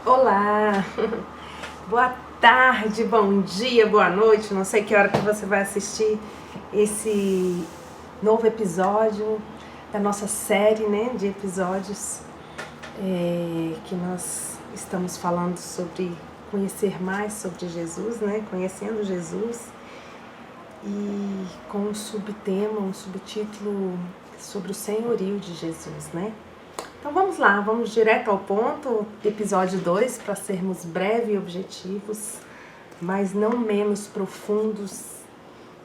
Olá, boa tarde, bom dia, boa noite, não sei que hora que você vai assistir esse novo episódio da nossa série, né, de episódios que nós estamos falando sobre conhecer mais sobre Jesus, né, conhecendo Jesus, e com um subtema, um subtítulo sobre o senhorio de Jesus, né. Então vamos lá, vamos direto ao ponto, episódio 2, para sermos breves e objetivos, mas não menos profundos,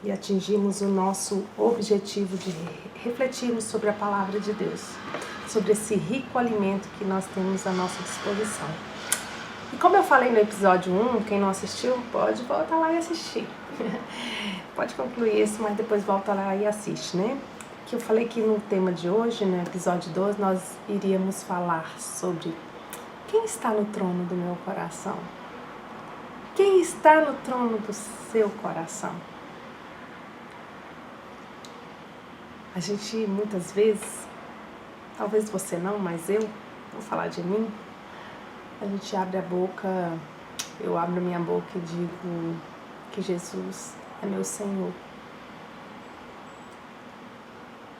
e atingirmos o nosso objetivo de refletirmos sobre a palavra de Deus, sobre esse rico alimento que nós temos à nossa disposição. E como eu falei no episódio 1, quem não assistiu pode voltar lá e assistir. Pode concluir isso, mas depois volta lá e assiste, né? Que eu falei que no tema de hoje, no episódio 2, nós iríamos falar sobre quem está no trono do meu coração. Quem está no trono do seu coração? A gente muitas vezes, talvez você não, mas eu, vou falar de mim, a gente abre a boca, eu abro a minha boca e digo que Jesus é meu Senhor.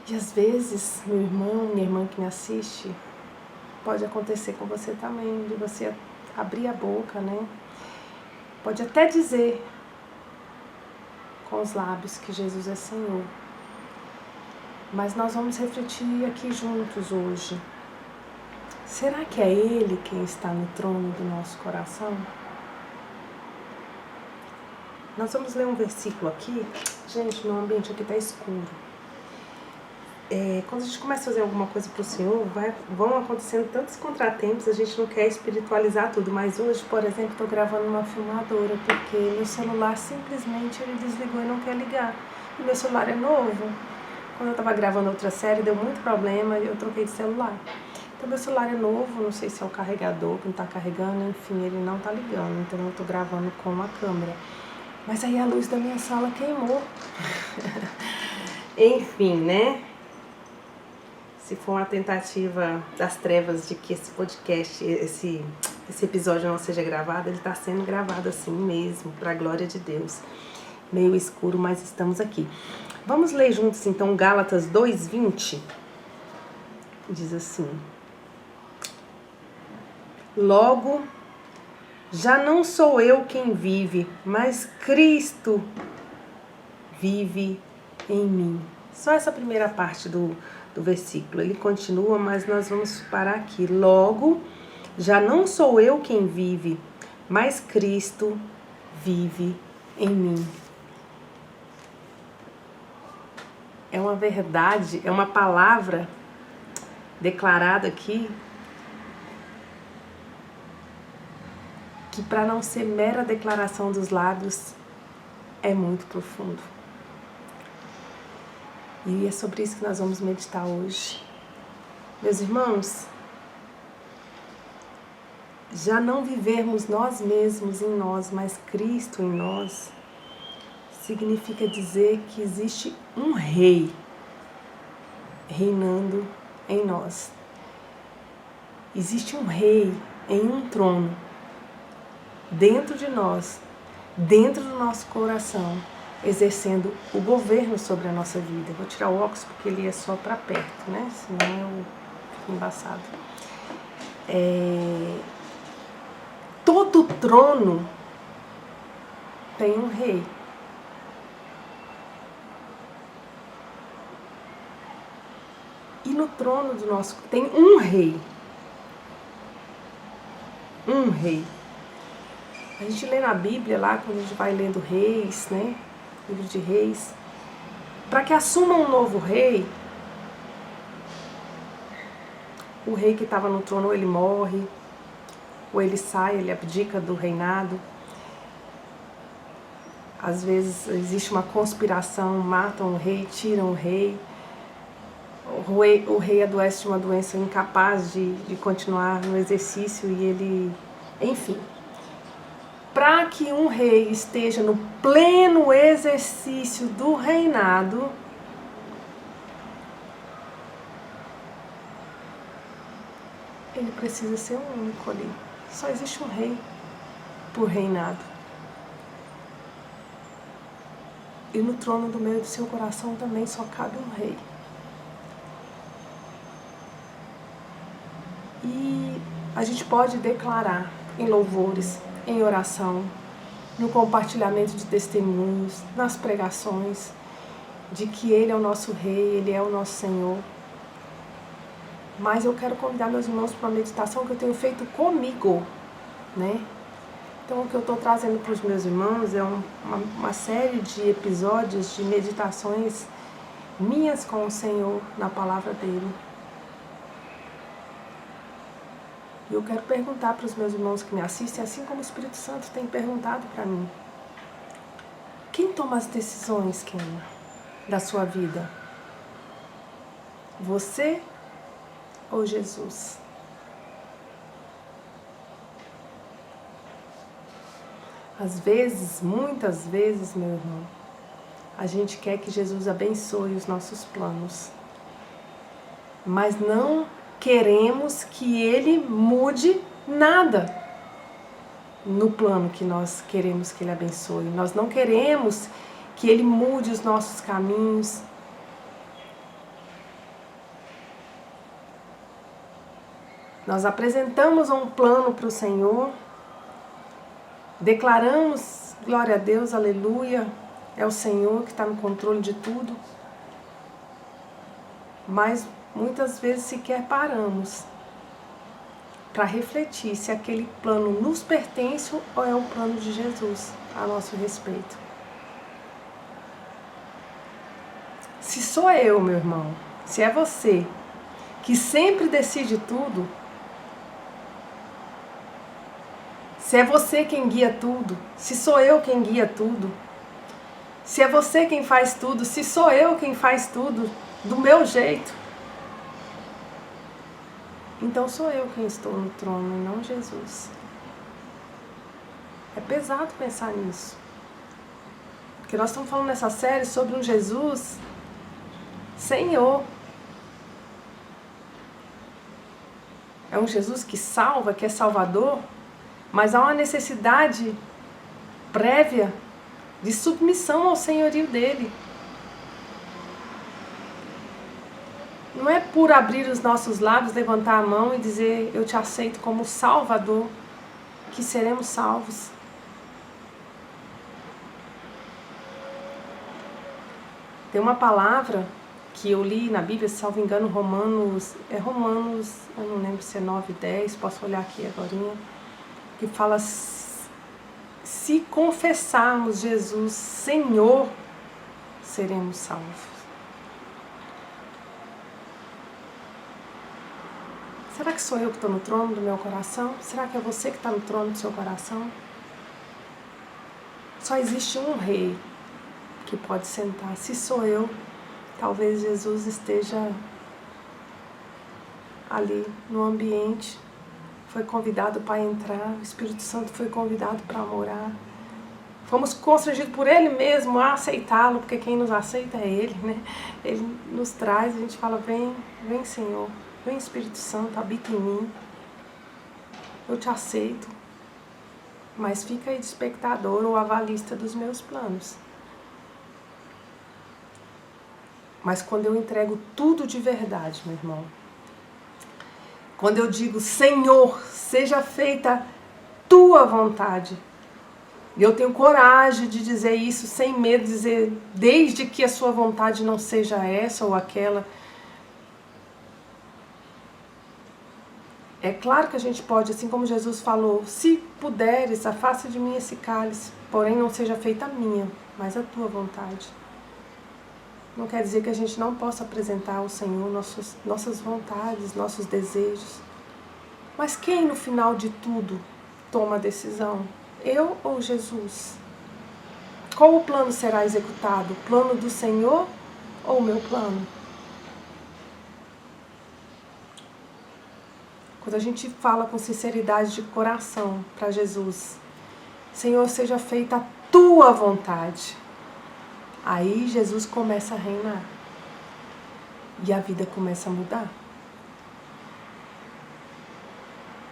E às vezes, meu irmão, minha irmã que me assiste, pode acontecer com você também, de você abrir a boca, né? Pode até dizer com os lábios que Jesus é Senhor. Mas nós vamos refletir aqui juntos hoje. Será que é Ele quem está no trono do nosso coração? Nós vamos ler um versículo aqui. Gente, meu ambiente aqui está escuro. Quando a gente começa a fazer alguma coisa para o Senhor, vão acontecendo tantos contratempos, a gente não quer espiritualizar tudo, mas hoje, por exemplo, estou gravando uma filmadora, porque meu celular simplesmente ele desligou e não quer ligar. E meu celular é novo. Quando eu estava gravando outra série, deu muito problema e eu troquei de celular. Então meu celular é novo, não sei se é o carregador que não está carregando, enfim, ele não está ligando, então eu estou gravando com uma câmera. Mas aí a luz da minha sala queimou. Enfim, né? Se for uma tentativa das trevas de que esse podcast, esse episódio não seja gravado, ele está sendo gravado assim mesmo, para a glória de Deus. Meio escuro, mas estamos aqui. Vamos ler juntos então Gálatas 2:20. Diz assim: Logo, já não sou eu quem vive, mas Cristo vive em mim. Só essa primeira parte do versículo. Ele continua, mas nós vamos parar aqui. Logo, já não sou eu quem vive, mas Cristo vive em mim. É uma verdade, é uma palavra declarada aqui que, para não ser mera declaração dos lábios, é muito profundo. E é sobre isso que nós vamos meditar hoje. Meus irmãos, já não vivermos nós mesmos em nós, mas Cristo em nós, significa dizer que existe um rei reinando em nós. Existe um rei em um trono, dentro de nós, dentro do nosso coração, exercendo o governo sobre a nossa vida. Vou tirar o óculos porque ele é só para perto, né? Senão eu fico embaçado. Todo trono tem um rei. E no trono do nosso... tem um rei. Um rei. A gente lê na Bíblia lá, quando a gente vai lendo Reis, né? Livro de Reis. Para que assuma um novo rei, o rei que estava no trono, ele morre, ou ele sai, ele abdica do reinado. Às vezes existe uma conspiração, matam o rei, tiram o rei. O rei adoece de uma doença incapaz de continuar no exercício e ele... Enfim, para que um rei esteja no pleno exercício do reinado, ele precisa ser o único ali. Só existe um rei por reinado. E no trono do meio do seu coração também só cabe um rei. E a gente pode declarar em louvores, em oração, no compartilhamento de testemunhos, nas pregações, de que Ele é o nosso Rei, Ele é o nosso Senhor. Mas eu quero convidar meus irmãos para uma meditação que eu tenho feito comigo, né? Então o que eu estou trazendo para os meus irmãos é uma série de episódios de meditações minhas com o Senhor na palavra dEle. E eu quero perguntar para os meus irmãos que me assistem, assim como o Espírito Santo tem perguntado para mim: quem toma as decisões, Kênia, da sua vida? Você ou Jesus? Às vezes, muitas vezes, meu irmão, a gente quer que Jesus abençoe os nossos planos, mas não queremos que Ele mude nada no plano que nós queremos que Ele abençoe. Nós não queremos que Ele mude os nossos caminhos. Nós apresentamos um plano para o Senhor, declaramos, glória a Deus, aleluia, é o Senhor que está no controle de tudo, mas muitas vezes sequer paramos para refletir se aquele plano nos pertence ou é o plano de Jesus a nosso respeito. Se sou eu, meu irmão, se é você que sempre decide tudo, se é você quem guia tudo, se sou eu quem guia tudo, se é você quem faz tudo, se sou eu quem faz tudo do meu jeito, então sou eu quem estou no trono e não Jesus. É pesado pensar nisso, porque nós estamos falando nessa série sobre um Jesus Senhor. É um Jesus que salva, que é Salvador, mas há uma necessidade prévia de submissão ao senhorio dele. Não é por abrir os nossos lábios, levantar a mão e dizer eu te aceito como Salvador que seremos salvos. Tem uma palavra que eu li na Bíblia, se salvo engano, Romanos, eu não lembro se é 9:10, posso olhar aqui agorinha, que fala: se confessarmos Jesus Senhor, seremos salvos. Será que sou eu que estou no trono do meu coração? Será que é você que está no trono do seu coração? Só existe um rei que pode sentar. Se sou eu, talvez Jesus esteja ali no ambiente, foi convidado para entrar, o Espírito Santo foi convidado para morar. Fomos constrangidos por Ele mesmo a aceitá-lo, porque quem nos aceita é Ele, né? Ele nos traz, a gente fala: vem, vem Senhor, vem Espírito Santo, habita em mim, eu te aceito, mas fica aí de espectador ou avalista dos meus planos. Mas quando eu entrego tudo de verdade, meu irmão, quando eu digo: Senhor, seja feita tua vontade, e eu tenho coragem de dizer isso sem medo, de dizer, desde que a sua vontade não seja essa ou aquela. É claro que a gente pode, assim como Jesus falou: se puderes, afasta de mim esse cálice, porém não seja feita a minha, mas a tua vontade. Não quer dizer que a gente não possa apresentar ao Senhor nossas vontades, nossos desejos. Mas quem no final de tudo toma a decisão? Eu ou Jesus? Qual o plano será executado? O plano do Senhor ou o meu plano? Quando a gente fala com sinceridade de coração para Jesus: Senhor, seja feita a tua vontade. Aí Jesus começa a reinar. E a vida começa a mudar.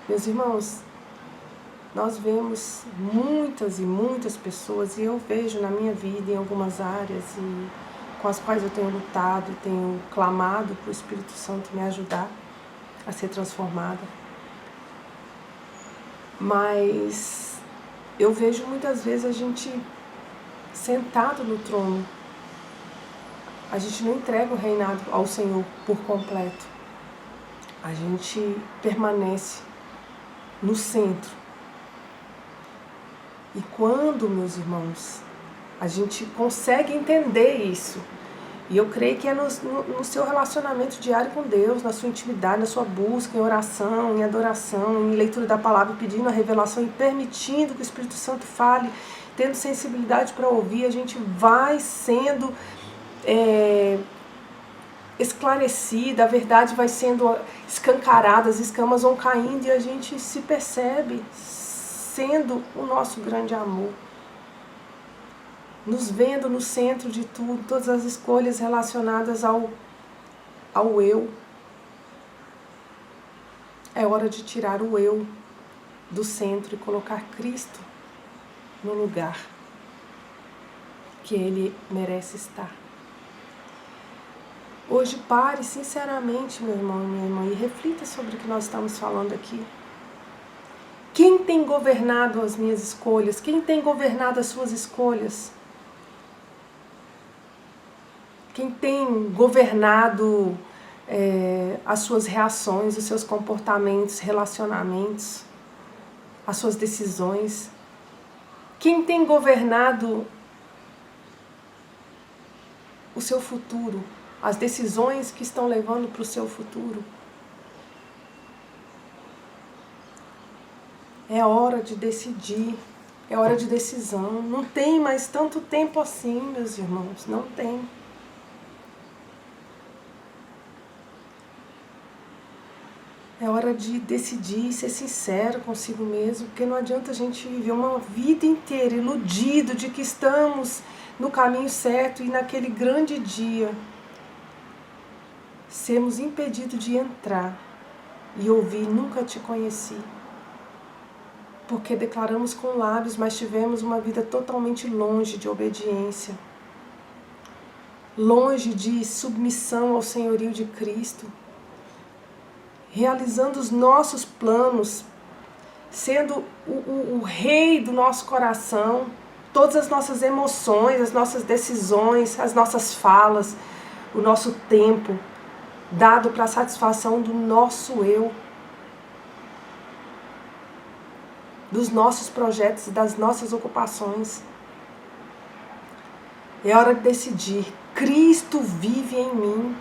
Meus irmãos, nós vemos muitas e muitas pessoas, e eu vejo na minha vida em algumas áreas e com as quais eu tenho lutado e tenho clamado para o Espírito Santo me ajudar a ser transformada. Mas eu vejo muitas vezes a gente sentado no trono, a gente não entrega o reinado ao Senhor por completo. A gente permanece no centro. E quando, meus irmãos, a gente consegue entender isso, e eu creio que é no seu relacionamento diário com Deus, na sua intimidade, na sua busca, em oração, em adoração, em leitura da palavra, pedindo a revelação e permitindo que o Espírito Santo fale, tendo sensibilidade para ouvir, a gente vai sendo esclarecida, a verdade vai sendo escancarada, as escamas vão caindo e a gente se percebe sendo o nosso grande amor. Nos vendo no centro de tudo, todas as escolhas relacionadas ao eu. É hora de tirar o eu do centro e colocar Cristo no lugar que Ele merece estar. Hoje pare sinceramente, meu irmão e minha irmã, e reflita sobre o que nós estamos falando aqui. Quem tem governado as minhas escolhas? Quem tem governado as suas escolhas? Quem tem governado as suas reações, os seus comportamentos, relacionamentos, as suas decisões? Quem tem governado o seu futuro, as decisões que estão levando para o seu futuro? É hora de decidir, é hora de decisão. Não tem mais tanto tempo assim, meus irmãos, não tem. É hora de decidir, ser sincero consigo mesmo, porque não adianta a gente viver uma vida inteira iludido de que estamos no caminho certo e naquele grande dia sermos impedidos de entrar e ouvir "nunca te conheci", porque declaramos com lábios, mas tivemos uma vida totalmente longe de obediência, longe de submissão ao senhorio de Cristo, realizando os nossos planos, sendo o rei do nosso coração, todas as nossas emoções, as nossas decisões, as nossas falas, o nosso tempo, dado para a satisfação do nosso eu, dos nossos projetos e das nossas ocupações. É hora de decidir. Cristo vive em mim.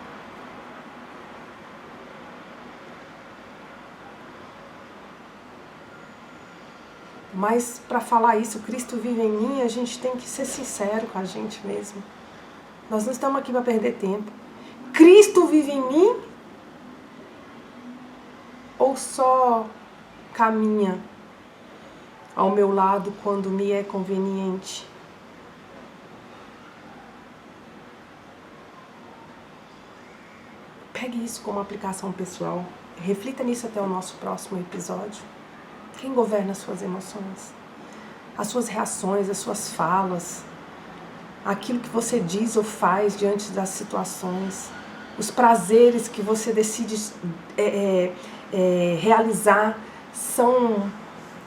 Mas para falar isso, Cristo vive em mim, a gente tem que ser sincero com a gente mesmo. Nós não estamos aqui para perder tempo. Cristo vive em mim? Ou só caminha ao meu lado quando me é conveniente? Pegue isso como aplicação pessoal. Reflita nisso até o nosso próximo episódio. Quem governa as suas emoções? As suas reações, as suas falas, aquilo que você diz ou faz diante das situações, os prazeres que você decide realizar, são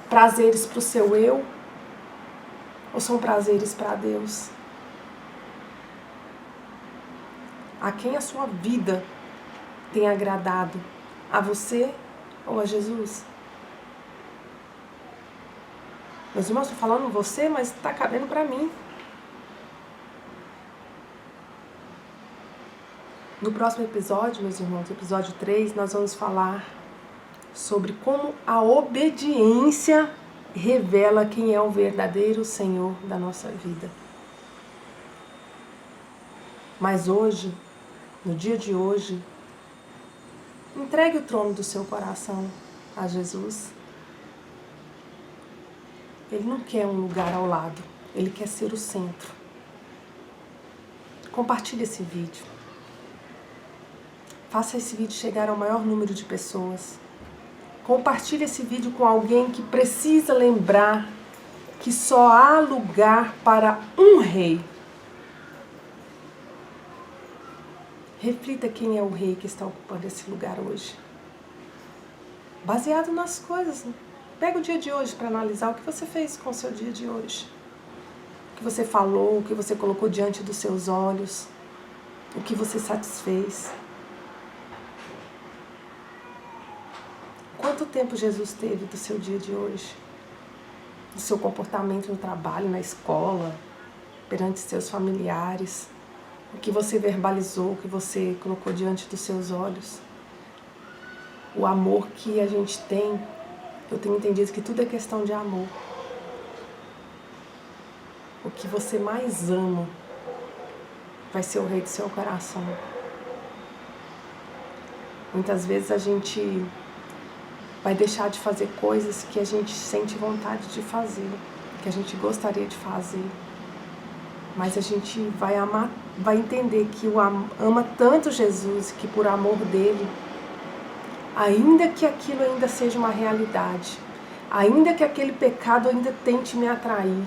prazeres para o seu eu ou são prazeres para Deus? A quem a sua vida tem agradado? A você ou a Jesus? Meus irmãos, estou falando você, mas está cabendo para mim. No próximo episódio, meus irmãos, episódio 3, nós vamos falar sobre como a obediência revela quem é o verdadeiro Senhor da nossa vida. Mas hoje, no dia de hoje, entregue o trono do seu coração a Jesus. Ele não quer um lugar ao lado, ele quer ser o centro. Compartilhe esse vídeo. Faça esse vídeo chegar ao maior número de pessoas. Compartilhe esse vídeo com alguém que precisa lembrar que só há lugar para um rei. Reflita quem é o rei que está ocupando esse lugar hoje. Baseado nas coisas. Pega o dia de hoje para analisar o que você fez com o seu dia de hoje. O que você falou, o que você colocou diante dos seus olhos, o que você satisfez. Quanto tempo Jesus teve do seu dia de hoje? Do seu comportamento no trabalho, na escola, perante seus familiares, o que você verbalizou, o que você colocou diante dos seus olhos. O amor que a gente tem, eu tenho entendido que tudo é questão de amor. O que você mais ama vai ser o rei do seu coração. Muitas vezes a gente vai deixar de fazer coisas que a gente sente vontade de fazer, que a gente gostaria de fazer. Mas a gente vai amar, vai entender que ama tanto Jesus, que por amor dele, ainda que aquilo ainda seja uma realidade, ainda que aquele pecado ainda tente me atrair,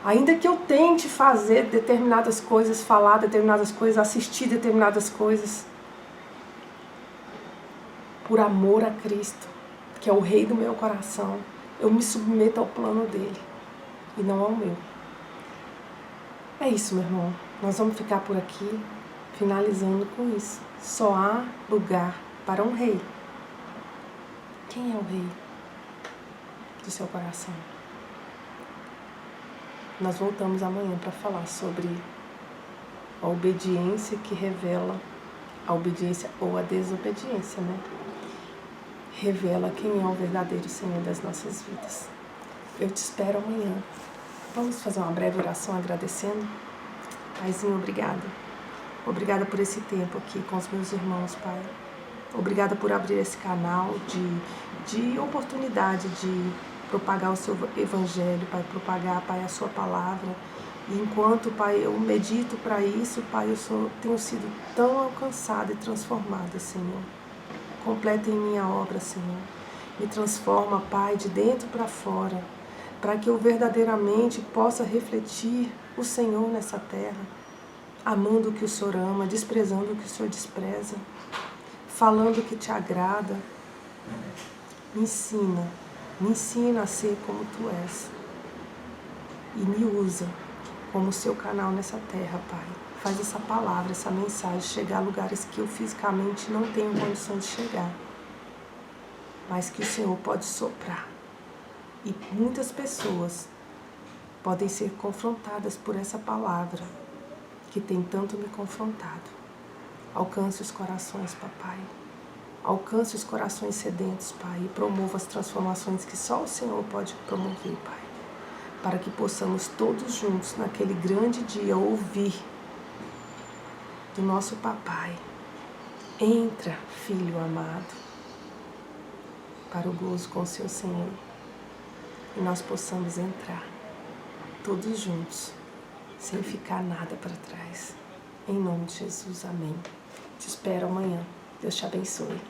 ainda que eu tente fazer determinadas coisas, falar determinadas coisas, assistir determinadas coisas, por amor a Cristo, que é o rei do meu coração, eu me submeto ao plano dele e não ao meu. É isso, meu irmão. Nós vamos ficar por aqui, finalizando com isso. Só há lugar para um rei. Quem é o rei do seu coração? Nós voltamos amanhã para falar sobre a obediência que revela a obediência ou a desobediência, né? Revela quem é o verdadeiro Senhor das nossas vidas. Eu te espero amanhã. Vamos fazer uma breve oração agradecendo? Paizinho, obrigada. Obrigada por esse tempo aqui com os meus irmãos, Pai. Obrigada por abrir esse canal de oportunidade de propagar o seu evangelho, Pai, propagar, Pai, a sua palavra. E enquanto, Pai, eu medito para isso, Pai, tenho sido tão alcançada e transformada, Senhor. Completa em minha obra, Senhor. Me transforma, Pai, de dentro para fora, para que eu verdadeiramente possa refletir o Senhor nessa terra, amando o que o Senhor ama, desprezando o que o Senhor despreza, falando o que te agrada. Me ensina a ser como Tu és e me usa como seu canal nessa terra, Pai. Faz essa palavra, essa mensagem chegar a lugares que eu fisicamente não tenho condição de chegar, mas que o Senhor pode soprar. E muitas pessoas podem ser confrontadas por essa palavra que tem tanto me confrontado. Alcance os corações, Papai. Alcance os corações sedentos, Pai, e promova as transformações que só o Senhor pode promover, Pai. Para que possamos todos juntos, naquele grande dia, ouvir do nosso Papai: entra, filho amado, para o gozo com o seu Senhor. E nós possamos entrar todos juntos, sem ficar nada para trás. Em nome de Jesus, amém. Te espero amanhã. Deus te abençoe.